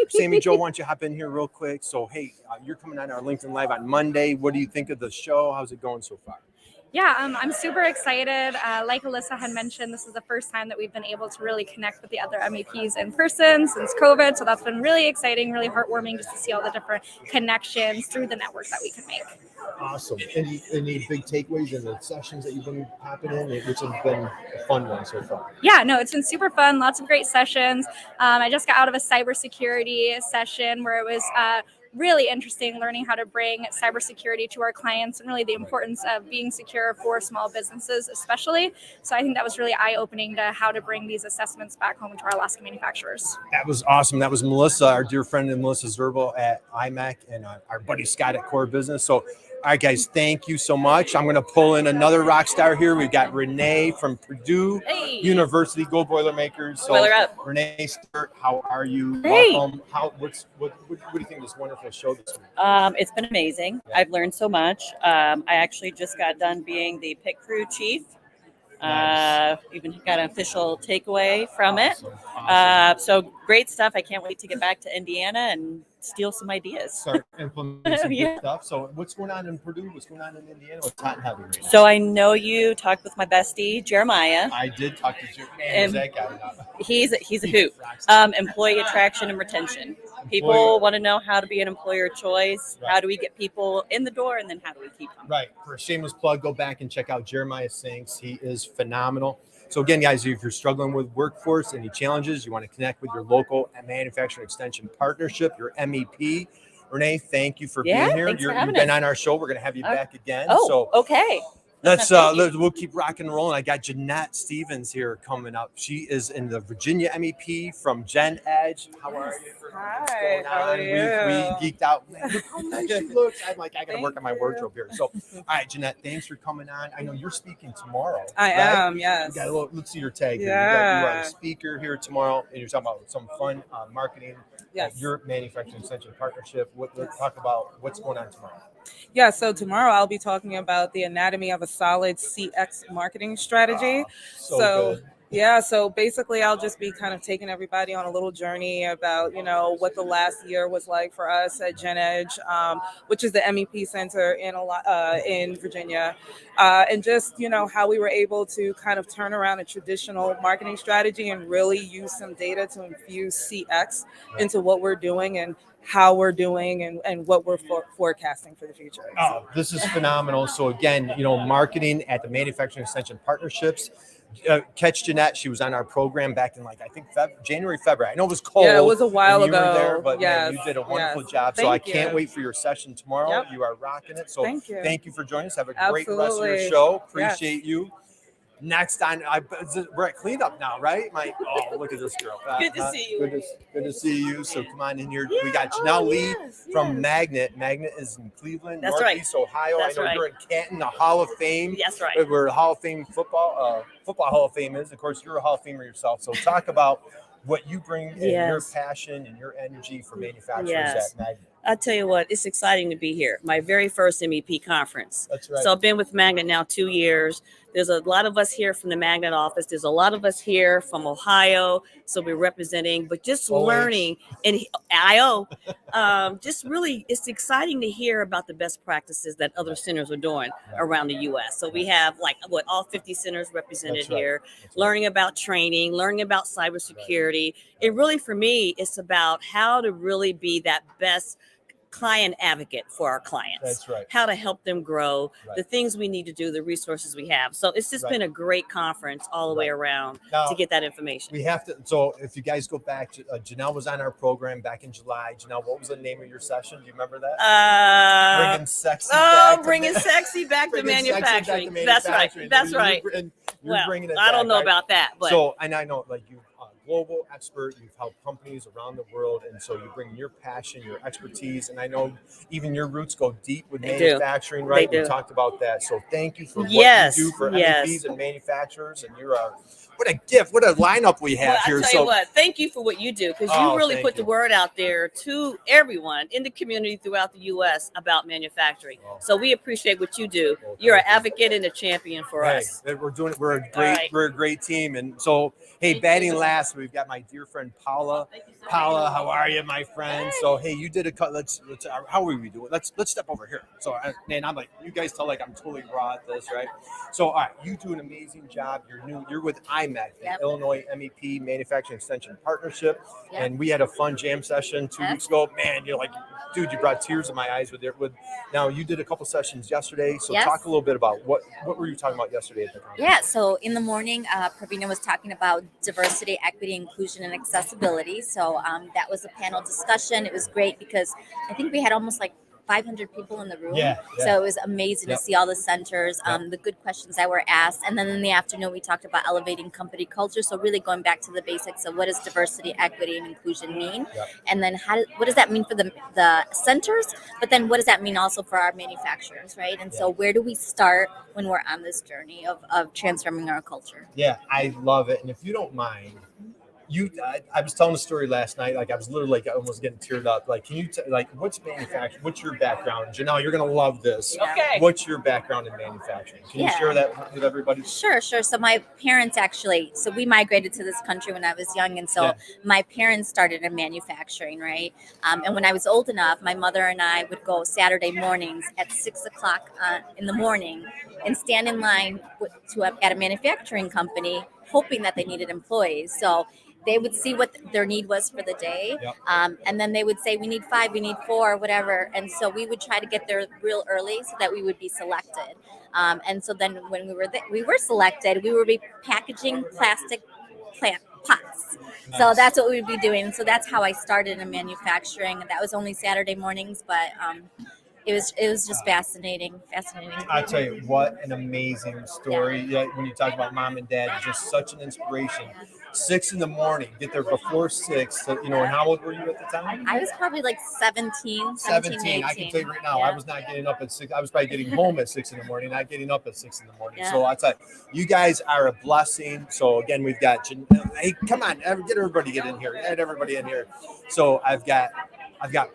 Sammy Joe, why don't you hop in here real quick? So, hey, you're coming on our LinkedIn Live on Monday. What do you think of the show? How's it going so far? Yeah, I'm super excited. Like Alyssa had mentioned, this is the first time that we've been able to really connect with the other MEPs in person since COVID. So that's been really exciting, really heartwarming just to see all the different connections through the network that we can make. Awesome. Any big takeaways in the sessions that you've been popping in, which has been a fun one so far? Yeah, no, it's been super fun. Lots of great sessions. I just got out of a cybersecurity session where it was really interesting learning how to bring cybersecurity to our clients and really the importance of being secure for small businesses especially. So I think that was really eye-opening to how to bring these assessments back home to our Alaska manufacturers. That was awesome. That was Melissa, our dear friend Melissa Zerbel at IMAC, and our buddy Scott at Core Business. So, all right, guys, thank you so much. I'm going to pull in another rock star here. We've got Renee from Purdue University. Go Boilermakers. So, Boiler up. Renee, how are you? Great. Welcome. What do you think of this wonderful show this week? It's been amazing. I've learned so much. I actually just got done being the pit crew chief. Nice. Even got an official takeaway from it. Awesome. So great stuff. I can't wait to get back to Indiana and steal some ideas. Start implementing some Yeah. good stuff. So what's going on in Purdue? What's going on in Indiana? What's hot and heavy right now? So I know you talked with my bestie, Jeremiah. I did talk to you. And that guy now? He's a hoot. Employee attraction and retention. People want to know how to be an employer of choice. Right. How do we get people in the door, and then how do we keep them? Right. For a shameless plug, go back and check out Jeremiah Sinks. He is phenomenal. So again, guys, if you're struggling with workforce, any challenges, you want to connect with your local manufacturing extension partnership, your MEP. Renee, thank you for being here. Thanks for You've having been us. on our show. We're going to have you back again. Oh, so okay. we'll keep rocking and rolling. I got Jeanette Stevens here coming up. She is in the Virginia MEP from Gen Edge. How are you? Hi, how are you? We geeked out. Man, look how nice she looks. I'm like, I got to work on my wardrobe here. So, all right, Jeanette, thanks for coming on. I know you're speaking tomorrow. I am, yes. You got a little, let's see your tag. Here. Yeah. You are a speaker here tomorrow, and you're talking about some fun marketing. Yes. Your manufacturing extension partnership. Let's talk about what's going on tomorrow. Yeah, so tomorrow I'll be talking about the anatomy of a solid CX marketing strategy. So good. Yeah, so basically I'll just be kind of taking everybody on a little journey about, what the last year was like for us at Gen Edge, which is the MEP Center in Virginia, and just, how we were able to kind of turn around a traditional marketing strategy and really use some data to infuse CX into what we're doing and how we're doing and what we're forecasting for the future. Oh, this is phenomenal. So again, marketing at the Manufacturing Extension Partnerships. Catch Jeanette. She was on our program back in January, February. I know it was cold. Yeah, it was a while when you ago. were there, but Yes, man, you did a wonderful yes. job. So Thank I can't you. wait for your session tomorrow. Yep. You are rocking it. So Thank you for joining us. Have a great rest of your Absolutely. show. Yes. Appreciate you. Next on, we're at cleanup now, right? Look at this girl. Good to see you. Good to see you. So come on in here. We got Janelle Lee from Magnet. Magnet is in Cleveland, That's right. Northeast Ohio. That's I know right. you're in Canton, the Hall of Fame. That's right. Where the Hall of Fame football Hall of Fame is. Of course, you're a Hall of Famer yourself. So talk about what you bring and your passion and your energy for manufacturers at Magnet. I'll tell you what, it's exciting to be here. My very first MEP conference. That's right. So I've been with Magnet now 2 years. There's a lot of us here from the Magnet office. There's a lot of us here from Ohio. So we're representing, but just learning and IO. Just really, it's exciting to hear about the best practices that other centers are doing around the U.S. So we have all 50 centers represented here, learning about training, learning about cybersecurity. And really for me, it's about how to really be that best client advocate for our clients. That's right. How to help them grow, the things we need to do, the resources we have. So it's just been a great conference all the way around to get that information. We have to. So if you guys go back, Janelle was on our program back in July. Janelle, what was the name of your session? Do you remember that? Bringing sexy back. Bringing sexy back to manufacturing. That's right. That's right. You're bringing it I don't back, know about that, but so and I know you. Global expert, you've helped companies around the world, and so you bring your passion, your expertise, and I know even your roots go deep with manufacturing, right? We talked about that. So thank you for what you do for MEPs and manufacturers, and you're what a gift, what a lineup we have here. I'll tell you what, thank you for what you do, because you really put the word out there to everyone in the community throughout the U.S. about manufacturing. So we appreciate what you do. You're an advocate and a champion for us. We're a great team, and so hey, batting last. So we've got my dear friend Paula. Paula, how are you, my friend? So hey, you did a cut. Let's how are we doing? Let's step over here. So man, I'm like, you guys tell like I'm totally raw at this, right? So all right, you do an amazing job. You're with IMEC, the Illinois MEP Manufacturing Extension Partnership, and we had a fun jam session 2 weeks ago. Man, you're like, dude, you brought tears in my eyes with it. Now you did a couple sessions yesterday. So talk a little bit about what were you talking about yesterday at the conference? Yeah, so in the morning, Pravina was talking about diversity, equity, inclusion, and accessibility. So that was a panel discussion. It was great because I think we had almost like 500 people in the room. So it was amazing to see all the centers, the good questions that were asked. And then in the afternoon, we talked about elevating company culture. So really going back to the basics of what does diversity, equity, and inclusion mean? And then what does that mean for the centers? But then what does that mean also for our manufacturers, right? And so where do we start when we're on this journey of transforming our culture? Yeah, I love it. And if you don't mind, I was telling a story last night. Like I was literally like almost getting teared up. Like, can you like what's manufacturing? What's your background, Janelle? You're gonna love this. Okay. What's your background in manufacturing? Can you share that with everybody? Sure. So my parents so we migrated to this country when I was young, and so my parents started in manufacturing, right? And when I was old enough, my mother and I would go Saturday mornings at 6:00 in the morning and stand in line at a manufacturing company, hoping that they needed employees. So they would see what their need was for the day. And then they would say, we need 5, we need 4, whatever. And so we would try to get there real early so that we would be selected. And so then when we were selected, we would be packaging plastic plant pots. Nice. So that's what we'd be doing. So that's how I started in manufacturing. That was only Saturday mornings, but it was just fascinating. I tell you what, an amazing story. When you talk about mom and dad, just such an inspiration. 6 a.m, get there before 6. So, and how old were you at the time? I was probably like 17. 17. I can tell you right now, I was not getting up at 6. I was probably getting home at 6 a.m, not getting up at 6 a.m. So I tell you guys are a blessing. So again, we've got, hey, come on, get everybody in here. Get everybody in here. So I've got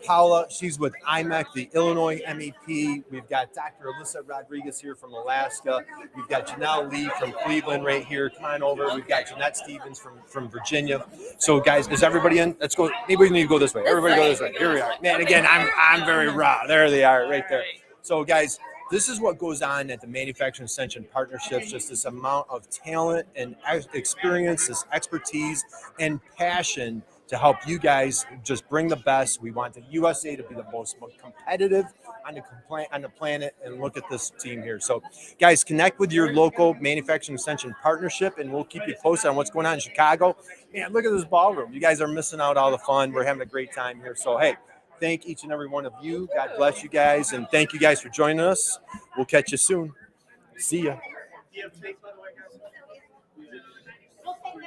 Paula. She's with IMEC, the Illinois MEP. We've got Dr. Alyssa Rodriguez here from Alaska. We've got Janelle Lee from Cleveland right here. Come on over. We've got Jeanette Stevens from Virginia. So, guys, is everybody in? Let's go. Maybe we need to go this way. Everybody go this way. Here we are. Man, again, I'm very raw. There they are right there. So, guys, this is what goes on at the Manufacturing Extension Partnerships, just this amount of talent and experience, this expertise and passion to help you guys just bring the best. We want the USA to be the most competitive on the planet, and look at this team here. So, guys, connect with your local Manufacturing Extension Partnership, and we'll keep you posted on what's going on in Chicago. Man, look at this ballroom. You guys are missing out all the fun. We're having a great time here. So, hey, thank each and every one of you. God bless you guys, and thank you guys for joining us. We'll catch you soon. See ya.